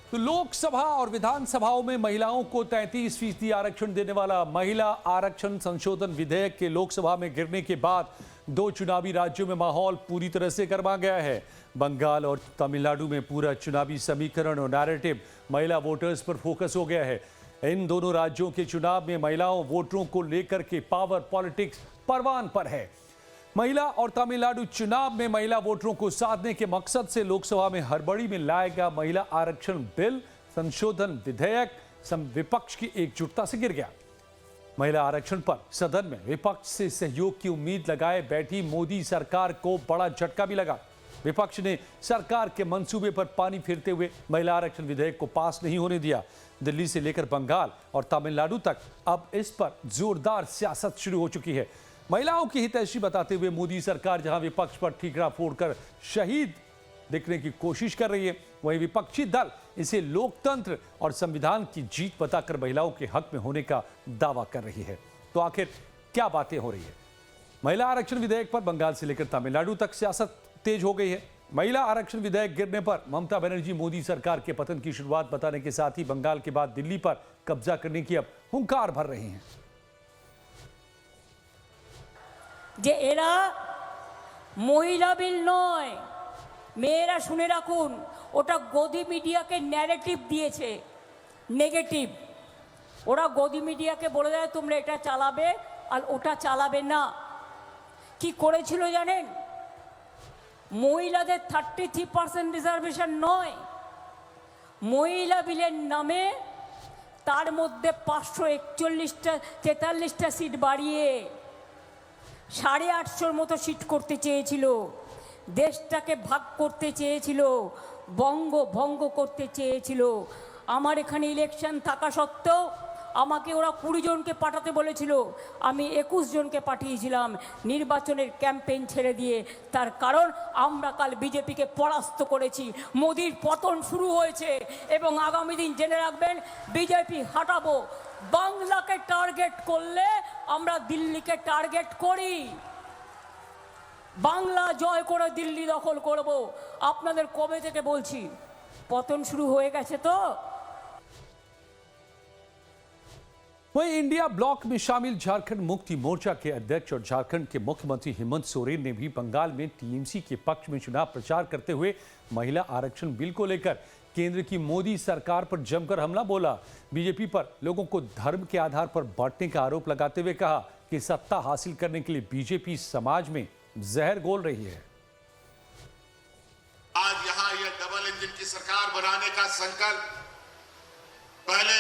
तो लोकसभा और विधानसभाओं में महिलाओं को 33% आरक्षण देने वाला महिला आरक्षण संशोधन विधेयक के लोकसभा में गिरने के बाद दो चुनावी राज्यों में माहौल पूरी तरह से गर्मा गया है। बंगाल और तमिलनाडु में पूरा चुनावी समीकरण और नैरेटिव महिला वोटर्स पर फोकस हो गया है। इन दोनों राज्यों के चुनाव में महिलाओं वोटरों को लेकर के पावर पॉलिटिक्स परवान पर है। महिला और तमिलनाडु चुनाव में महिला वोटरों को साधने के मकसद से लोकसभा में हड़बड़ी में लाया गया महिला आरक्षण बिल संशोधन विधेयक विपक्ष की एकजुटता से गिर गया। महिला आरक्षण पर सदन में विपक्ष से सहयोग की उम्मीद लगाए बैठी मोदी सरकार को बड़ा झटका भी लगा। विपक्ष ने सरकार के मंसूबे पर पानी फेरते हुए महिला आरक्षण विधेयक को पास नहीं होने दिया। दिल्ली से लेकर बंगाल और तमिलनाडु तक अब इस पर जोरदार सियासत शुरू हो चुकी है। महिलाओं की हितैषी बताते हुए मोदी सरकार जहां विपक्ष पर ठीकरा फोड़कर शहीद दिखने की कोशिश कर रही है, वहीं विपक्षी दल इसे लोकतंत्र और संविधान की जीत बताकर महिलाओं के हक में होने का दावा कर रही है। तो आखिर क्या बातें हो रही है? महिला आरक्षण विधेयक पर बंगाल से लेकर तमिलनाडु तक सियासत तेज हो गई है। महिला आरक्षण विधेयक गिरने पर ममता बनर्जी मोदी सरकार के पतन की शुरुआत बताने के साथ ही बंगाल के बाद दिल्ली पर कब्जा करने की अब हुंकार भर रही हैं। যে এরা মহিলা বিল নয়, মেয়েরা শুনে রাখুন, ওটা গদি মিডিয়াকে ন্যারেটিভ দিয়েছে, নেগেটিভ। ওরা গদি মিডিয়াকে বলে দেয় তোমরা এটা চালাবে আর ওটা চালাবে না। কি করেছিল জানেন? মহিলাদের 33% রিজার্ভেশন নয়, মহিলা বিলের নামে তার মধ্যে 541টা 43টা সিট বাড়িয়ে 850 মতো সিট করতে চেয়েছিল। দেশটাকে ভাগ করতে চেয়েছিল, ভঙ্গ করতে চেয়েছিল। আমার এখানে ইলেকশন থাকা সত্ত্বেও আমাকে ওরা 20 জনকে পাঠাতে বলেছিল, আমি 21 জনকে পাঠিয়েছিলাম নির্বাচনের ক্যাম্পেইন ছেড়ে দিয়ে। তার কারণ আমরা কাল বিজেপিকে পরাস্ত করেছি, মোদির পতন শুরু হয়েছে এবং আগামী দিন জেনে রাখবেন বিজেপি হাঁটাবো। বাংলাকে টার্গেট করলে আমরা দিল্লিকে টার্গেট করি, বাংলা জয় করে দিল্লি দখল করব। আপনাদের কবে থেকে বলছি পতন শুরু হয়ে গেছে তো। वहीं इंडिया ब्लॉक में शामिल झारखंड मुक्ति मोर्चा के अध्यक्ष और झारखंड के मुख्यमंत्री हेमंत सोरेन ने भी बंगाल में टीएमसी के पक्ष में चुनाव प्रचार करते हुए महिला आरक्षण बिल को लेकर केंद्र की मोदी सरकार पर जमकर हमला बोला। बीजेपी पर लोगों को धर्म के आधार पर बांटने का आरोप लगाते हुए कहा कि सत्ता हासिल करने के लिए बीजेपी समाज में जहर घोल रही है। आज यहां यह डबल इंजन की सरकार बनाने का संकल्प, पहले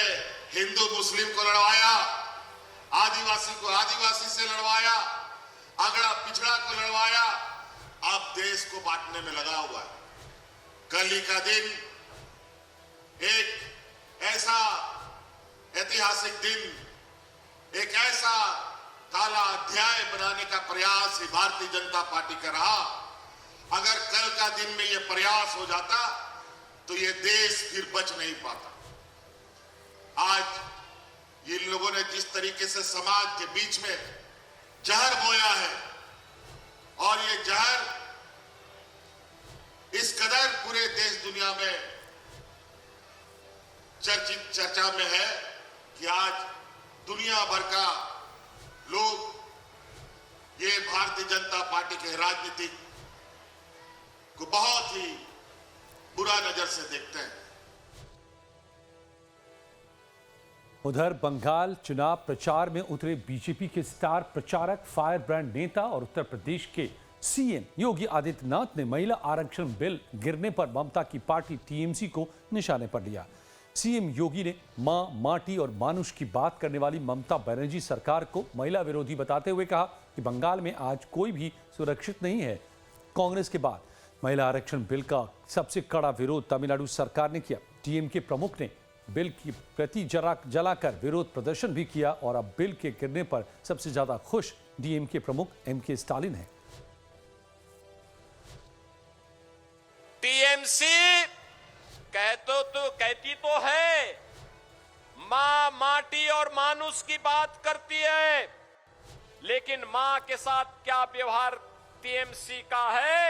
हिंदू मुस्लिम को लड़वाया, आदिवासी को आदिवासी से लड़वाया, अगड़ा पिछड़ा को लड़वाया, अब देश को बांटने में लगा हुआ है। कल ही का दिन एक ऐसा ऐतिहासिक दिन, एक ऐसा काला अध्याय बनाने का प्रयास ही भारतीय जनता पार्टी का रहा। अगर कल का दिन में यह प्रयास हो जाता तो यह देश फिर बच नहीं पाता। आज ये लोगों ने जिस तरीके से समाज के बीच में जहर बोया है, और ये जहर इस कदर पूरे देश दुनिया में चर्चा में है कि आज दुनिया भर का लोग ये भारतीय जनता पार्टी के राजनीति को बहुत ही बुरा नजर से देखते हैं। उधर बंगाल चुनाव प्रचार में उतरे बीजेपी के स्टार प्रचारक, फायर ब्रांड नेता और उत्तर प्रदेश के सीएम योगी आदित्यनाथ ने महिला आरक्षण बिल गिरने पर ममता की पार्टी टीएमसी को निशाने पर लिया। सीएम योगी ने मां, माटी और मानुष की बात करने वाली ममता बनर्जी सरकार को महिला विरोधी बताते हुए कहा कि बंगाल में आज कोई भी सुरक्षित नहीं है। कांग्रेस के बाद महिला आरक्षण बिल का सबसे कड़ा विरोध तमिलनाडु सरकार ने किया। टीएमके प्रमुख ने बिल की प्रति जलाकर विरोध प्रदर्शन भी किया और अब बिल के गिरने पर सबसे ज्यादा खुश डीएमके प्रमुख एमके स्टालिन है। टीएमसी कहती तो है मां, माटी और मानुष की बात करती है, लेकिन मां के साथ क्या व्यवहार टीएमसी का है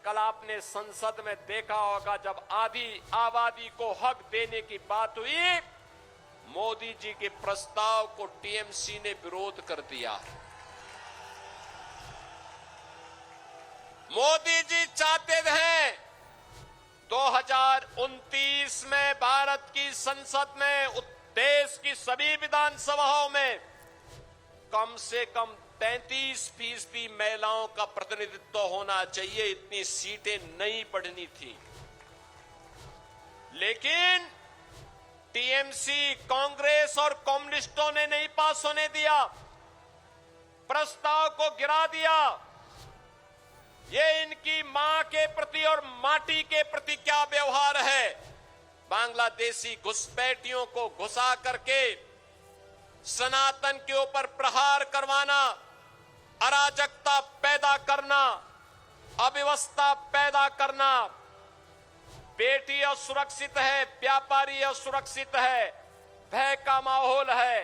कल आपने संसद में देखा होगा, जब आधी आबादी को हक देने की बात हुई, मोदी जी के प्रस्ताव को टीएमसी ने विरोध कर दिया। मोदी जी चाहते हैं 2029 में भारत की संसद में, देश की सभी विधानसभाओं में कम से कम 33% महिलाओं का प्रतिनिधित्व होना चाहिए। इतनी सीटें नहीं बढ़नी थी, लेकिन टीएमसी, कांग्रेस और कम्युनिस्टों ने नहीं पास होने दिया, प्रस्ताव को गिरा दिया। ये इनकी मां के प्रति और माटी के प्रति क्या व्यवहार है? बांग्लादेशी घुसपैठियों को घुसा करके सनातन के ऊपर प्रहार करवाना, अराजकता पैदा करना, अव्यवस्था पैदा करना। बेटी असुरक्षित है, व्यापारी असुरक्षित है, भय का माहौल है,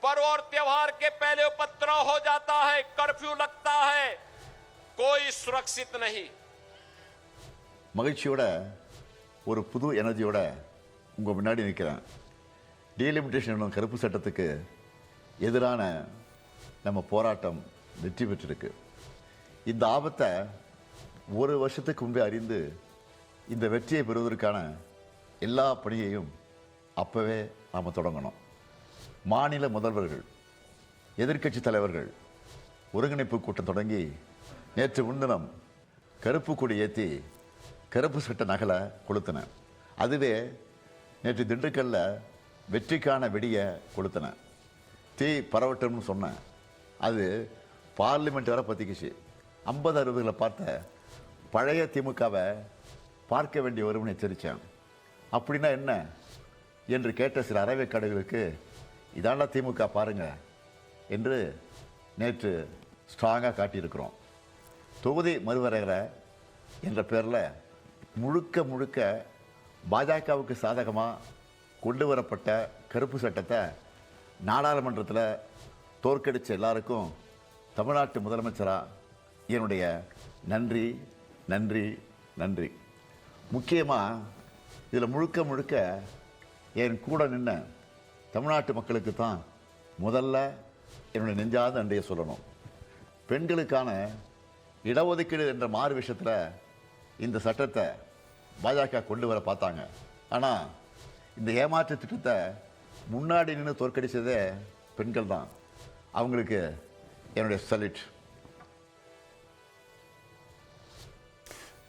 पर्व और त्योहार के पहले उपद्रव हो जाता है, कर्फ्यू लगता है, कोई सुरक्षित नहीं। மகிழ்ச்சியோட ஒரு புது எனர்ஜியோட உங்க முன்னாடி நிற்கிறேன். டீலிமிட்டேஷன் கருப்பு சட்டத்துக்கு எதிரான நம்ம போராட்டம் வெற்றி பெற்றிருக்கு. இந்த ஆபத்தை ஒரு வருஷத்துக்கு முன்பே அறிந்து இந்த வெற்றியை பெறுவதற்கான எல்லா பணியையும் அப்பவே நாம் தொடங்கணும். மாநில முதல்வர்கள், எதிர்க்கட்சி தலைவர்கள் ஒருங்கிணைப்பு கூட்டம் தொடங்கி நேற்று முன்தினம் கருப்பு கொடி ஏற்றி கருப்பு சட்ட நகலை கொளுத்தின. அதுவே நேற்று திண்டுக்கல்ல வெற்றிக்கான வெடியை கொளுத்தின. தீ பரவட்டும்னு சொன்னேன். அது பார்லிமெண்ட் வரை பற்றிக்கிச்சு. 50-60களை பார்த்த பழைய திமுகவை பார்க்க வேண்டிய வரும்னு எச்சரித்தேன். அப்படின்னா என்ன என்று கேட்ட சில அறவைக்காடுகளுக்கு இதாண்டா திமுக பாருங்க என்று நேற்று ஸ்ட்ராங்காக காட்டியிருக்கிறோம். தொகுதி மறுவரையறை என்ற பேரில் முழுக்க முழுக்க பாஜகவுக்கு சாதகமாக கொண்டு வரப்பட்ட கருப்பு சட்டத்தை நாடாளுமன்றத்தில் தோற்கடித்த எல்லாருக்கும் தமிழ்நாட்டு முதலமைச்சராக என்னுடைய நன்றி நன்றி நன்றி. முக்கியமாக இதில் முழுக்க முழுக்க என் கூட நின்ன தமிழ்நாட்டு மக்களுக்கு தான் முதல்ல என்னுடைய நெஞ்சாத நன்றியை சொல்லணும். பெண்களுக்கான இடஒதுக்கீடு என்ற மாறு விஷயத்தில் இந்த சட்டத்தை பாஜக கொண்டு வர பார்த்தாங்க. ஆனால் இந்த ஏமாற்று திட்டத்தை முன்னாடி நின்று தோற்கடித்ததே பெண்கள் தான். அவங்களுக்கு என்னுடைய சல்யூட்.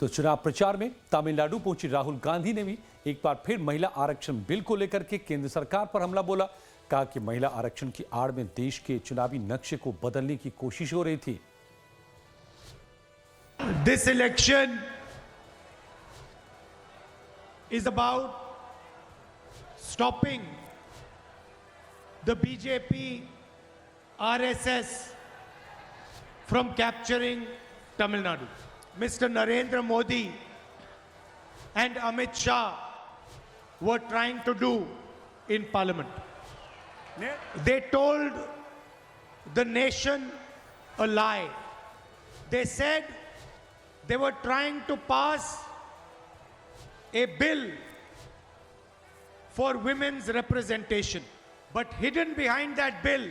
तो चुनाव प्रचार में तमिलनाडु पहुंची राहुल गांधी ने भी एक बार फिर महिला आरक्षण बिल को लेकर के केंद्र सरकार पर हमला बोला। कहा कि महिला आरक्षण की आड़ में देश के चुनावी नक्शे को बदलने की कोशिश हो रही थी। This election is about stopping the BJP RSS from capturing Tamil Nadu. Mr. Narendra Modi and Amit Shah were trying to do in Parliament. They told the nation a lie. They said they were trying to pass a bill for women's representation. But hidden behind that bill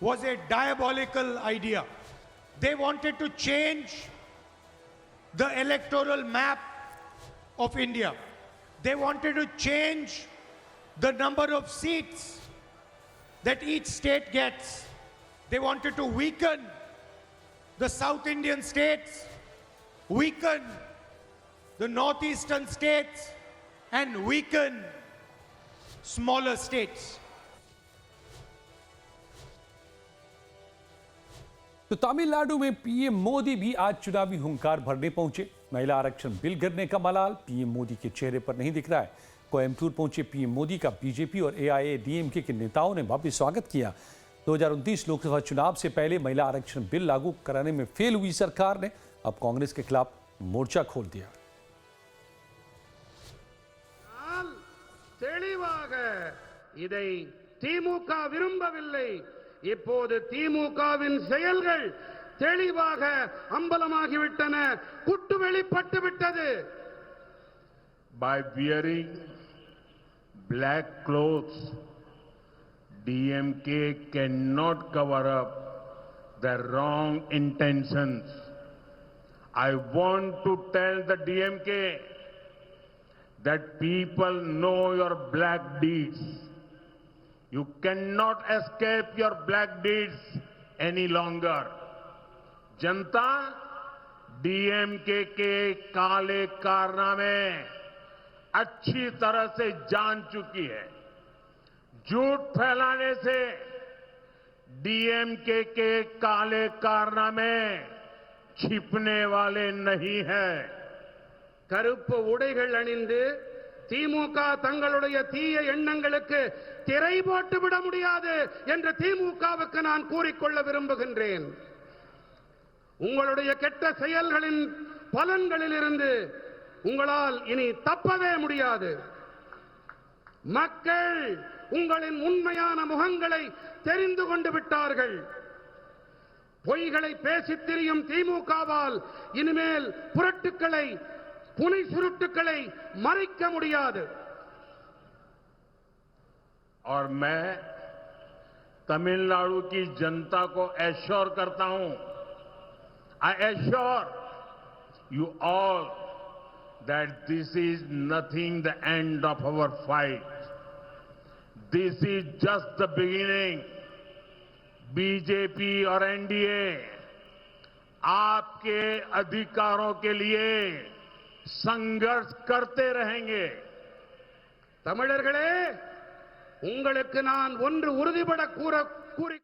was a diabolical idea. They wanted to change the electoral map of India. They wanted to change the number of seats that each state gets. They wanted to weaken the South Indian states, weaken the northeastern states, and weaken smaller states. तो तमिलनाडु में PM Modi भी आज चुनावी हुंकार भरने पहुंचे। महिला आरक्षण बिल गिरने का मलाल पीएम मोदी के चेहरे पर नहीं दिख रहा है। कोयम्बटूर पहुंचे पीएम मोदी का बीजेपी और एआईएडीएमके के नेताओं ने भव्य स्वागत किया। 2029 लोकसभा चुनाव से पहले महिला आरक्षण बिल लागू कराने में फेल हुई सरकार ने अब कांग्रेस के खिलाफ मोर्चा खोल दिया। தெளிவாக இதை திமுக விரும்பவில்லை. இப்போது திமுகவின் செயல்கள் தெளிவாக அம்பலமாகிவிட்டன, குட்டு வெளிப்பட்டு விட்டது. By wearing black clothes, DMK cannot cover up their wrong intentions. I want to tell the DMK that people know your black deeds. You cannot escape your black deeds any longer. Janata DMK के काले कारनामे अच्छी तरह से जान चुकी है. झूठ फैलाने से डीएमके के काले कारनामे छिपने वाले नहीं है. கருப்பு உடைகள் அணிந்து திமுக தங்களுடைய தீய எண்ணங்களுக்கு திரை போட்டு விட முடியாது என்று திமுகவுக்கு நான் கூறிக்கொள்ள விரும்புகின்றேன். உங்களுடைய கெட்ட செயல்களின் பலன்களிலிருந்து உங்களால் இனி தப்பவே முடியாது. மக்கள் உங்களின் உண்மையான முகங்களை தெரிந்து கொண்டு விட்டார்கள். பொய்களை பேசித் திரியும் திமுகவால் இனிமேல் புரட்டுக்களை, புனை சுருட்டுக்களை மறைக்க முடியாது. और मैं तमिलनाडु की जनता को एश्योर करता हूं, I assure you all that this is nothing the end of our fight. This is just the beginning. BJP और एनडीए आपके अधिकारों के लिए संघर्ष करते रहेंगे. தமிழர்களே, உங்களுக்கு நான் ஒன்று உறுதிபட கூறி